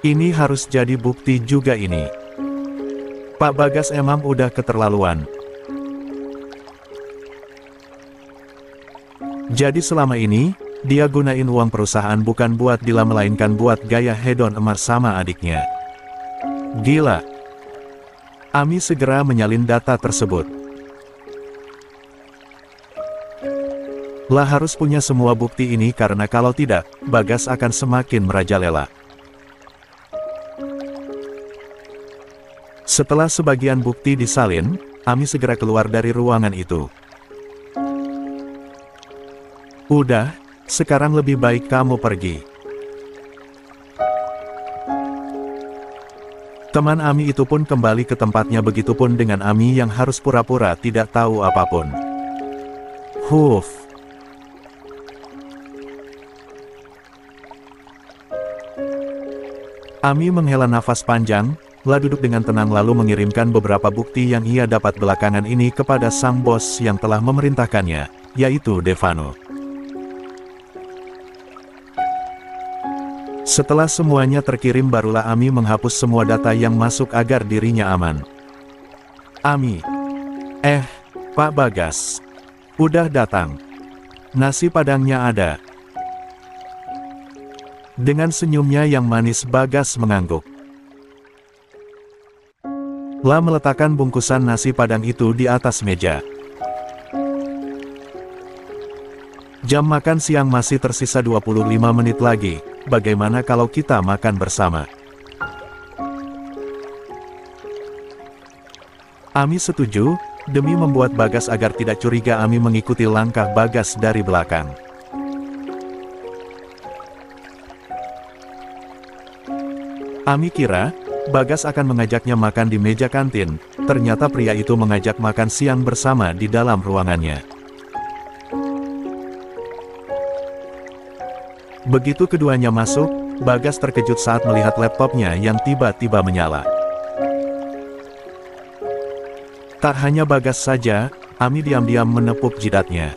ini harus jadi bukti juga ini. Pak Bagas emang udah keterlaluan. Jadi selama ini, dia gunain uang perusahaan bukan buat Dila melainkan buat gaya hedon emas sama adiknya. Gila. Ami segera menyalin data tersebut. Lah harus punya semua bukti ini karena kalau tidak, Bagas akan semakin merajalela. Setelah sebagian bukti disalin, Ami segera keluar dari ruangan itu. Udah, sekarang lebih baik kamu pergi. Teman Ami itu pun kembali ke tempatnya, begitupun dengan Ami yang harus pura-pura tidak tahu apapun. Huff. Ami menghela nafas panjang, lalu duduk dengan tenang lalu mengirimkan beberapa bukti yang ia dapat belakangan ini kepada sang bos yang telah memerintahkannya, yaitu Devano. Setelah semuanya terkirim barulah Ami menghapus semua data yang masuk agar dirinya aman. Ami. Pak Bagas. Udah datang. Nasi Padangnya ada. Dengan senyumnya yang manis Bagas mengangguk. Lah meletakkan bungkusan nasi Padang itu di atas meja. Jam makan siang masih tersisa 25 menit lagi. Bagaimana kalau kita makan bersama? Ami setuju, demi membuat Bagas agar tidak curiga Ami mengikuti langkah Bagas dari belakang. Ami kira, Bagas akan mengajaknya makan di meja kantin, ternyata pria itu mengajak makan siang bersama di dalam ruangannya. Begitu keduanya masuk, Bagas terkejut saat melihat laptopnya yang tiba-tiba menyala. Tak hanya Bagas saja, Ami diam-diam menepuk jidatnya.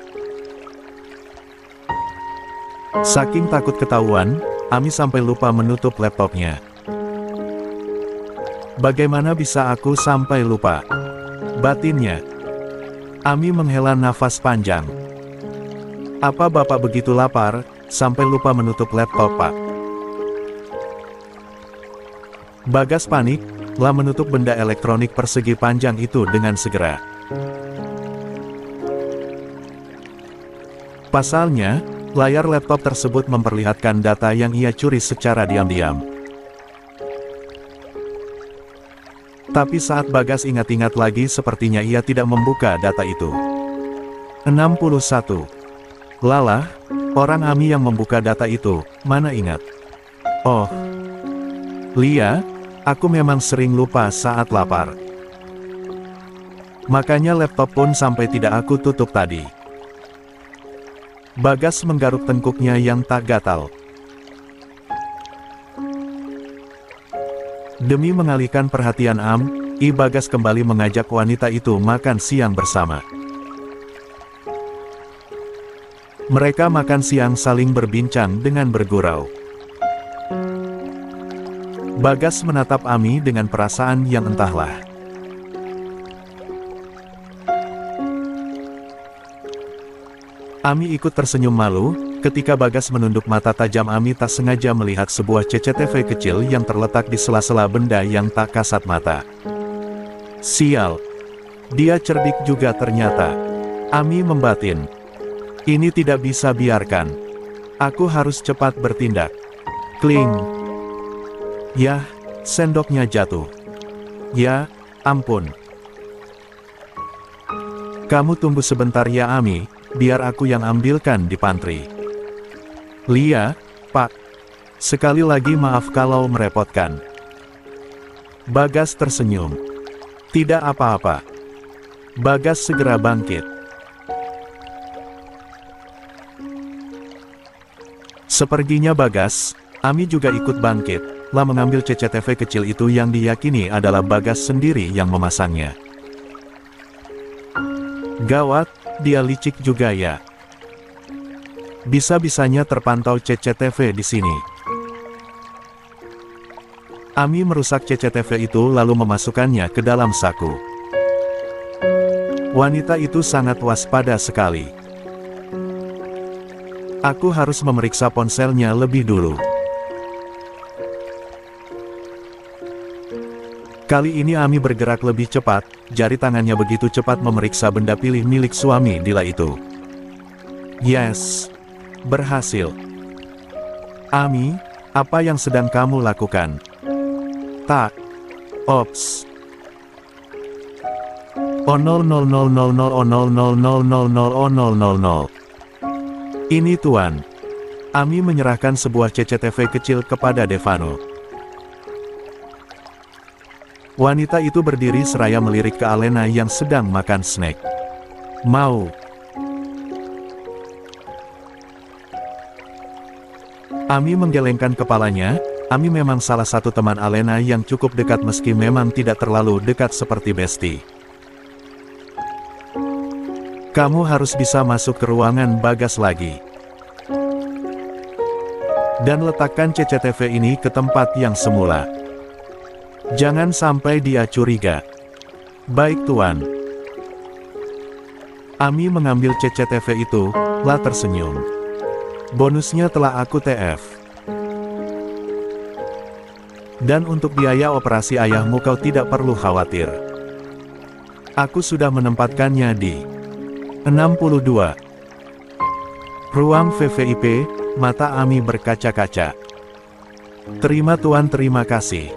Saking takut ketahuan, Ami sampai lupa menutup laptopnya. Bagaimana bisa aku sampai lupa? Batinnya. Ami menghela nafas panjang. Apa Bapak begitu lapar, sampai lupa menutup laptop Pak? Bagas panik, lah menutup benda elektronik persegi panjang itu dengan segera. Pasalnya, layar laptop tersebut memperlihatkan data yang ia curi secara diam-diam. Tapi saat Bagas ingat-ingat lagi sepertinya ia tidak membuka data itu. 61. Lalah, orang Ami yang membuka data itu, mana ingat? Oh, Lia, aku memang sering lupa saat lapar. Makanya laptop pun sampai tidak aku tutup tadi. Bagas menggaruk tengkuknya yang tak gatal. Demi mengalihkan perhatian Bagas kembali mengajak wanita itu makan siang bersama. Mereka makan siang saling berbincang dengan bergurau. Bagas menatap Ami dengan perasaan yang entahlah. Ami ikut tersenyum malu, ketika Bagas menunduk mata tajam. Ami tak sengaja melihat sebuah CCTV kecil yang terletak di sela-sela benda yang tak kasat mata. Sial, dia cerdik juga ternyata. Ami membatin. Ini tidak bisa biarkan. Aku harus cepat bertindak. Kling. Yah, sendoknya jatuh. Ya, ampun. Kamu tunggu sebentar ya Ami, biar aku yang ambilkan di pantry. Lia, Pak. Sekali lagi maaf kalau merepotkan. Bagas tersenyum. Tidak apa-apa. Bagas segera bangkit. Seperginya Bagas, Ami juga ikut bangkit, lah mengambil CCTV kecil itu yang diyakini adalah Bagas sendiri yang memasangnya. Gawat, dia licik juga ya. Bisa-bisanya terpantau CCTV di sini. Ami merusak CCTV itu lalu memasukkannya ke dalam saku. Wanita itu sangat waspada sekali. Aku harus memeriksa ponselnya lebih dulu. Kali ini Ami bergerak lebih cepat, jari tangannya begitu cepat memeriksa benda pilih milik suami Dila itu. Yes, berhasil. Ami, apa yang sedang kamu lakukan? Tak. Ops. Oh 0000 oh 0000 oh 000. Ini Tuan. Ami menyerahkan sebuah CCTV kecil kepada Devano. Wanita itu berdiri seraya melirik ke Alena yang sedang makan snack. Mau. Ami menggelengkan kepalanya. Ami memang salah satu teman Alena yang cukup dekat meski memang tidak terlalu dekat seperti Besti. Kamu harus bisa masuk ke ruangan Bagas lagi. Dan letakkan CCTV ini ke tempat yang semula. Jangan sampai dia curiga. Baik Tuan. Ami mengambil CCTV itu, lah tersenyum. Bonusnya telah aku TF. Dan untuk biaya operasi ayahmu kau tidak perlu khawatir. Aku sudah menempatkannya di 62. Ruang VVIP, mata Ami berkaca-kaca. Terima Tuan, terima kasih.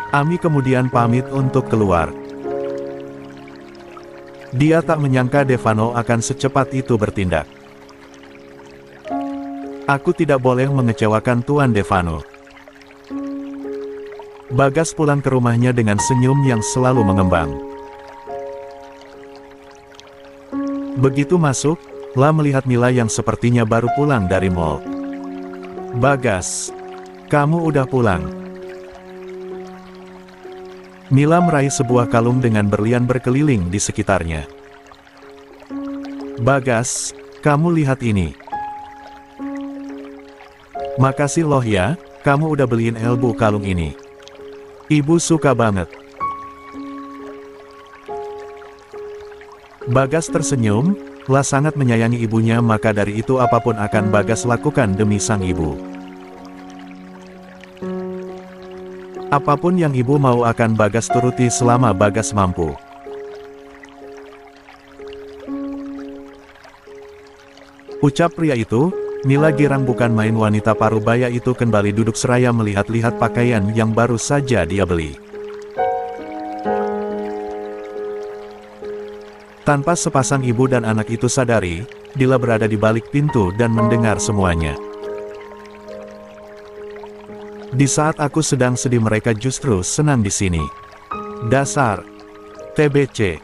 Ami kemudian pamit untuk keluar. Dia tak menyangka Devano akan secepat itu bertindak. Aku tidak boleh mengecewakan Tuan Devano. Bagas pulang ke rumahnya dengan senyum yang selalu mengembang. Begitu masuk, lah melihat Mila yang sepertinya baru pulang dari mall. Bagas, kamu udah pulang. Mila meraih sebuah kalung dengan berlian berkeliling di sekitarnya. Bagas, kamu lihat ini. Makasih loh ya, kamu udah beliin Elbu kalung ini. Ibu suka banget. Bagas tersenyum, lah sangat menyayangi ibunya, maka dari itu apapun akan Bagas lakukan demi sang ibu. Apapun yang ibu mau akan Bagas turuti selama Bagas mampu. Ucap pria itu. Nila girang bukan main. Wanita parubaya itu kembali duduk seraya melihat-lihat pakaian yang baru saja dia beli. Tanpa sepasang ibu dan anak itu sadari, Dila berada di balik pintu dan mendengar semuanya. Di saat aku sedang sedih mereka justru senang di sini. Dasar TBC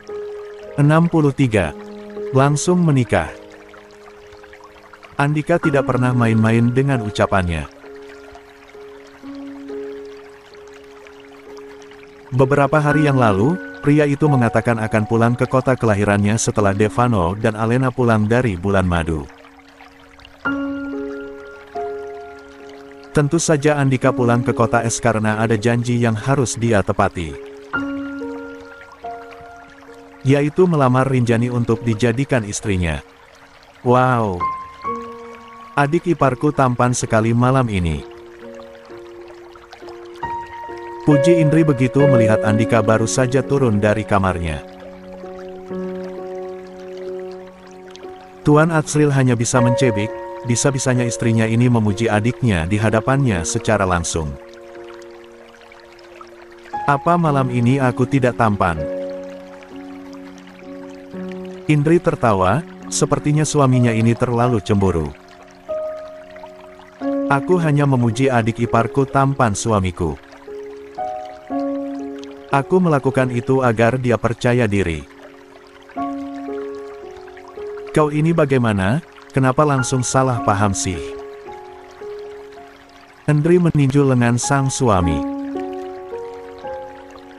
63 langsung menikah. Andika tidak pernah main-main dengan ucapannya. Beberapa hari yang lalu, pria itu mengatakan akan pulang ke kota kelahirannya setelah Devano dan Alena pulang dari bulan madu. Tentu saja Andika pulang ke kota es karena ada janji yang harus dia tepati. Yaitu melamar Rinjani untuk dijadikan istrinya. Wow! Adik iparku tampan sekali malam ini. Puji Indri begitu melihat Andika baru saja turun dari kamarnya. Tuan Atsril hanya bisa mencebik, bisa-bisanya istrinya ini memuji adiknya di hadapannya secara langsung. Apa malam ini aku tidak tampan? Indri tertawa, sepertinya suaminya ini terlalu cemburu. Aku hanya memuji adik iparku tampan suamiku. Aku melakukan itu agar dia percaya diri. Kau ini bagaimana? Kenapa langsung salah paham sih? Indri meninju lengan sang suami.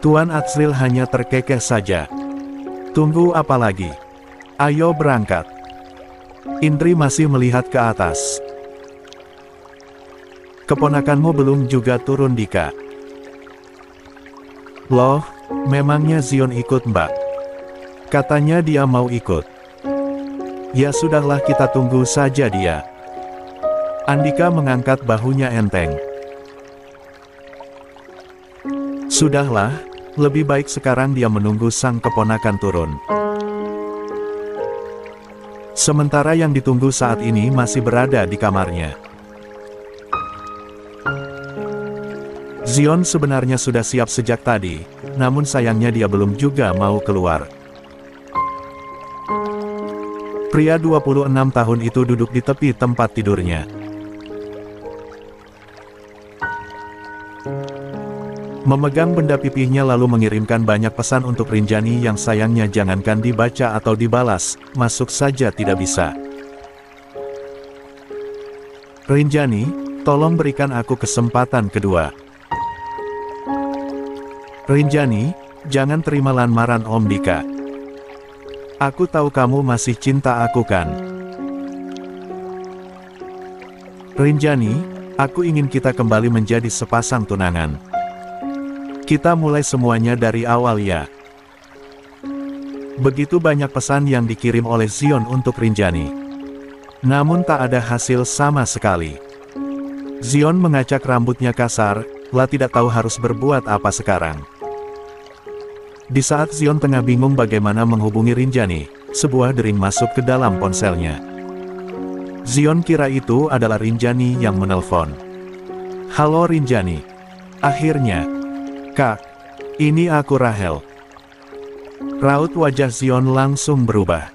Tuan Atsril hanya terkekeh saja. Tunggu apa lagi? Ayo berangkat. Indri masih melihat ke atas. Keponakanmu belum juga turun Dika. Loh, memangnya Zion ikut mbak? Katanya dia mau ikut. Ya sudahlah kita tunggu saja dia. Andika mengangkat bahunya enteng. Sudahlah, lebih baik sekarang dia menunggu sang keponakan turun. Sementara yang ditunggu saat ini masih berada di kamarnya. Zion sebenarnya sudah siap sejak tadi, namun sayangnya dia belum juga mau keluar. Pria 26 tahun itu duduk di tepi tempat tidurnya. Memegang benda pipihnya lalu mengirimkan banyak pesan untuk Rinjani yang sayangnya jangankan dibaca atau dibalas, masuk saja tidak bisa. Rinjani, tolong berikan aku kesempatan kedua. Rinjani, jangan terima lamaran Om Dika. Aku tahu kamu masih cinta aku kan? Rinjani, aku ingin kita kembali menjadi sepasang tunangan. Kita mulai semuanya dari awal ya. Begitu banyak pesan yang dikirim oleh Zion untuk Rinjani. Namun tak ada hasil sama sekali. Zion mengacak rambutnya kasar, lah tidak tahu harus berbuat apa sekarang. Di saat Zion tengah bingung bagaimana menghubungi Rinjani, sebuah dering masuk ke dalam ponselnya. Zion kira itu adalah Rinjani yang menelpon. Halo Rinjani. Akhirnya. Kak, ini aku Rahel. Raut wajah Zion langsung berubah.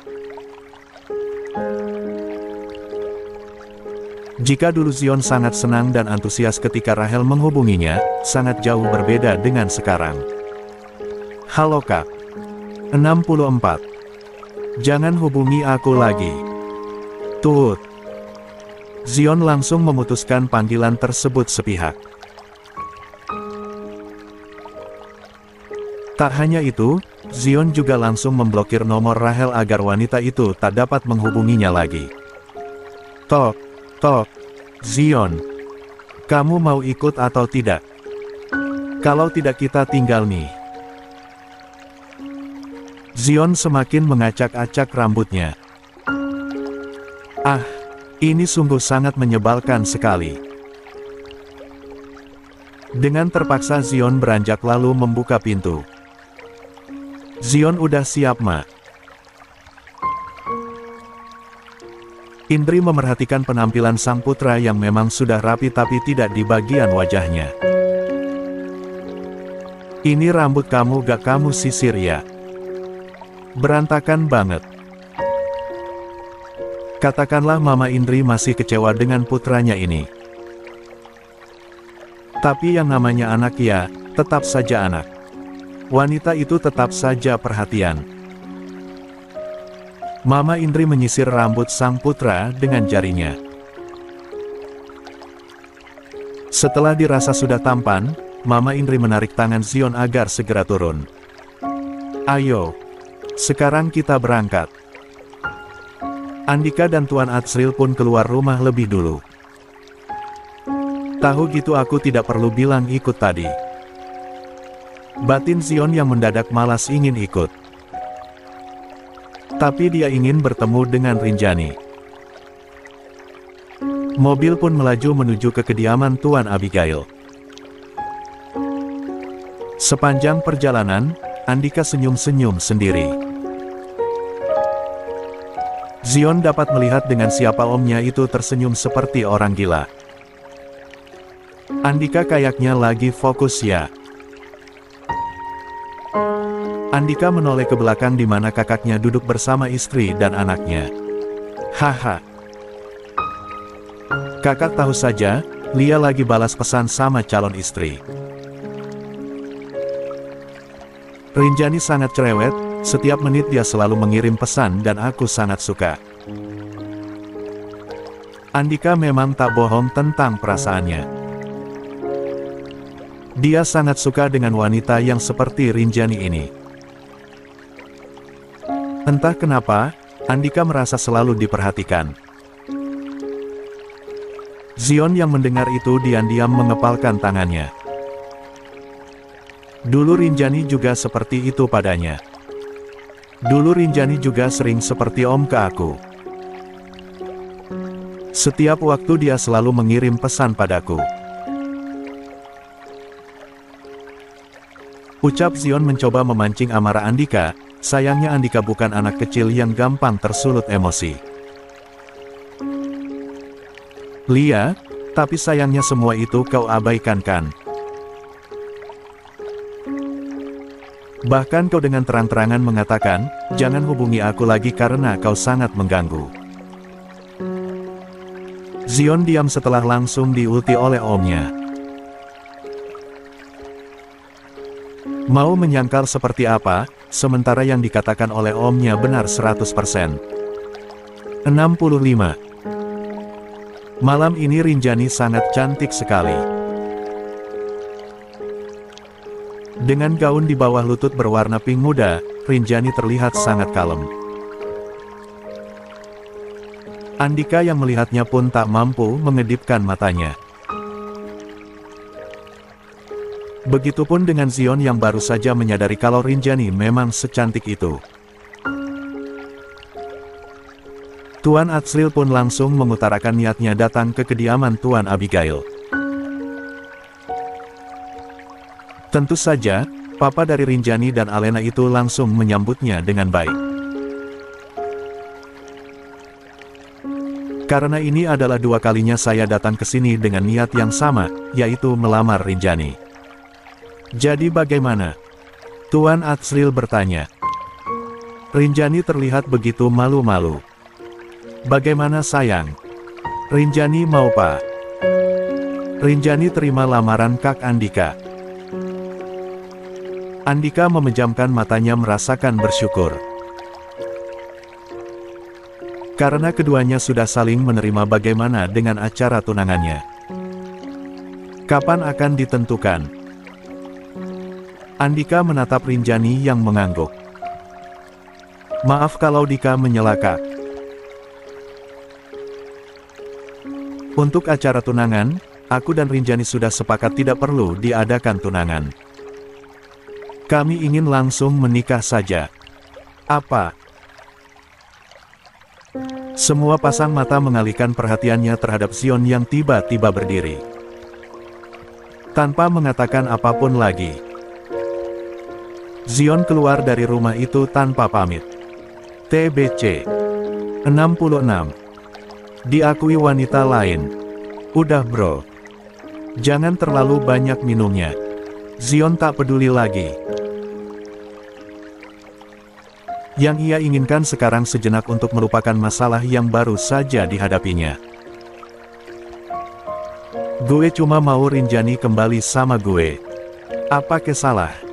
Jika dulu Zion sangat senang dan antusias ketika Rahel menghubunginya, sangat jauh berbeda dengan sekarang. Halo Kak. 64. Jangan hubungi aku lagi. Tut. Zion langsung memutuskan panggilan tersebut sepihak. Tak hanya itu, Zion juga langsung memblokir nomor Rahel agar wanita itu tak dapat menghubunginya lagi. Tok, tok. Zion. Kamu mau ikut atau tidak? Kalau tidak kita tinggal nih. Zion semakin mengacak-acak rambutnya. Ah, ini sungguh sangat menyebalkan sekali. Dengan terpaksa Zion beranjak lalu membuka pintu. Zion udah siap, Ma. Indri memerhatikan penampilan sang putra yang memang sudah rapi tapi tidak di bagian wajahnya. Ini rambut kamu gak kamu sisir ya? Berantakan banget. Katakanlah Mama Indri masih kecewa dengan putranya ini. Tapi yang namanya anak ya, tetap saja anak. Wanita itu tetap saja perhatian. Mama Indri menyisir rambut sang putra dengan jarinya. Setelah dirasa sudah tampan, Mama Indri menarik tangan Zion agar segera turun. Ayo, sekarang kita berangkat. Andika dan Tuan Atsril pun keluar rumah lebih dulu. Tahu gitu aku tidak perlu bilang ikut tadi. Batin Zion yang mendadak malas ingin ikut. Tapi dia ingin bertemu dengan Rinjani. Mobil pun melaju menuju ke kediaman Tuan Abigail. Sepanjang perjalanan, Andika senyum-senyum sendiri. Zion dapat melihat dengan siapa omnya itu tersenyum seperti orang gila. Andika kayaknya lagi fokus ya. Andika menoleh ke belakang di mana kakaknya duduk bersama istri dan anaknya. Haha. Kakak tahu saja, Lia lagi balas pesan sama calon istri. Rinjani sangat cerewet, setiap menit dia selalu mengirim pesan dan aku sangat suka. Andika memang tak bohong tentang perasaannya. Dia sangat suka dengan wanita yang seperti Rinjani ini. Entah kenapa, Andika merasa selalu diperhatikan. Zion yang mendengar itu diam-diam mengepalkan tangannya. Dulu Rinjani juga seperti itu padanya. Dulu Rinjani juga sering seperti om ke aku. Setiap waktu dia selalu mengirim pesan padaku. Ucap Zion mencoba memancing amarah Andika, sayangnya Andika bukan anak kecil yang gampang tersulut emosi. Lia, tapi sayangnya semua itu kau abaikan kan? Bahkan kau dengan terang-terangan mengatakan, jangan hubungi aku lagi karena kau sangat mengganggu. Zion diam setelah langsung diulti oleh omnya. Mau menyangkal seperti apa, sementara yang dikatakan oleh omnya benar 100%. 65. Malam ini Rinjani sangat cantik sekali. Dengan gaun di bawah lutut berwarna pink muda, Rinjani terlihat sangat kalem. Andika yang melihatnya pun tak mampu mengedipkan matanya. Begitupun dengan Zion yang baru saja menyadari kalau Rinjani memang secantik itu. Tuan Atsril pun langsung mengutarakan niatnya datang ke kediaman Tuan Abigail. Tentu saja, papa dari Rinjani dan Alena itu langsung menyambutnya dengan baik. Karena ini adalah dua kalinya saya datang ke sini dengan niat yang sama, yaitu melamar Rinjani. Jadi bagaimana? Tuan Atsril bertanya. Rinjani terlihat begitu malu-malu. Bagaimana sayang? Rinjani mau pak? Rinjani terima lamaran Kak Andika. Andika memejamkan matanya merasakan bersyukur. Karena keduanya sudah saling menerima bagaimana dengan acara tunangannya. Kapan akan ditentukan? Andika menatap Rinjani yang mengangguk. Maaf kalau Dika menyela Kak. Untuk acara tunangan, aku dan Rinjani sudah sepakat tidak perlu diadakan tunangan. Kami ingin langsung menikah saja. Apa? Semua pasang mata mengalihkan perhatiannya terhadap Zion yang tiba-tiba berdiri. tanpa mengatakan apapun lagi. Zion keluar dari rumah itu tanpa pamit. TBC 66. Diakui wanita lain. Udah bro. Jangan terlalu banyak minumnya. Zion tak peduli lagi. Yang ia inginkan sekarang sejenak untuk melupakan masalah yang baru saja dihadapinya. Gue cuma mau Rinjani kembali sama gue. Apa kesalah?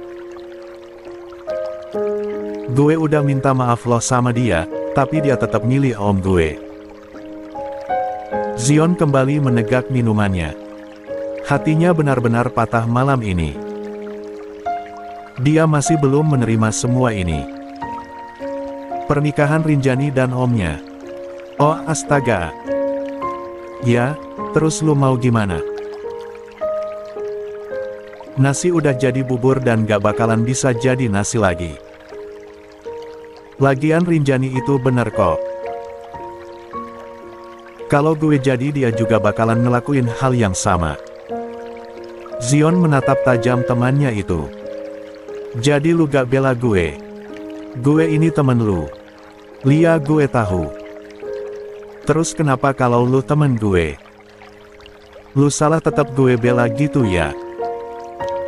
Gue udah minta maaf loh sama dia, tapi dia tetap milih om gue. Zion kembali menegak minumannya. Hatinya benar-benar patah malam ini. Dia masih belum menerima semua ini. Pernikahan Rinjani dan omnya. Oh astaga. Ya, terus lu mau gimana? Nasi udah jadi bubur dan gak bakalan bisa jadi nasi lagi. Lagian Rinjani itu bener kok. Kalau gue jadi dia juga bakalan ngelakuin hal yang sama. Zion menatap tajam temannya itu. Jadi lu gak bela gue? Gue ini temen lu. Lia gue tahu. Terus kenapa kalau lu temen gue? Lu salah tetap gue bela gitu ya?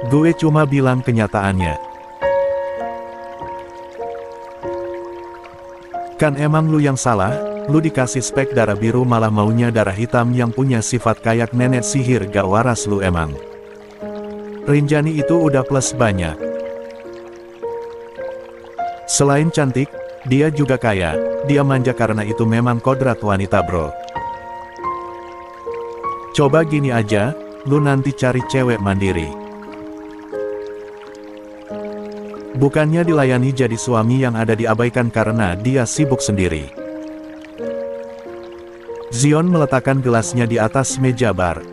Gue cuma bilang kenyataannya. Kan emang lu yang salah, lu dikasih spek darah biru malah maunya darah hitam yang punya sifat kayak nenek sihir gak waras lu emang. Rinjani itu udah plus banyak. Selain cantik, dia juga kaya, dia manja karena itu memang kodrat wanita bro. Coba gini aja, lu nanti cari cewek mandiri. Bukannya dilayani jadi suami yang ada diabaikan karena dia sibuk sendiri. Zion meletakkan gelasnya di atas meja bar.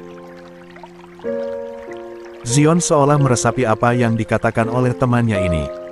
Zion seolah meresapi apa yang dikatakan oleh temannya ini.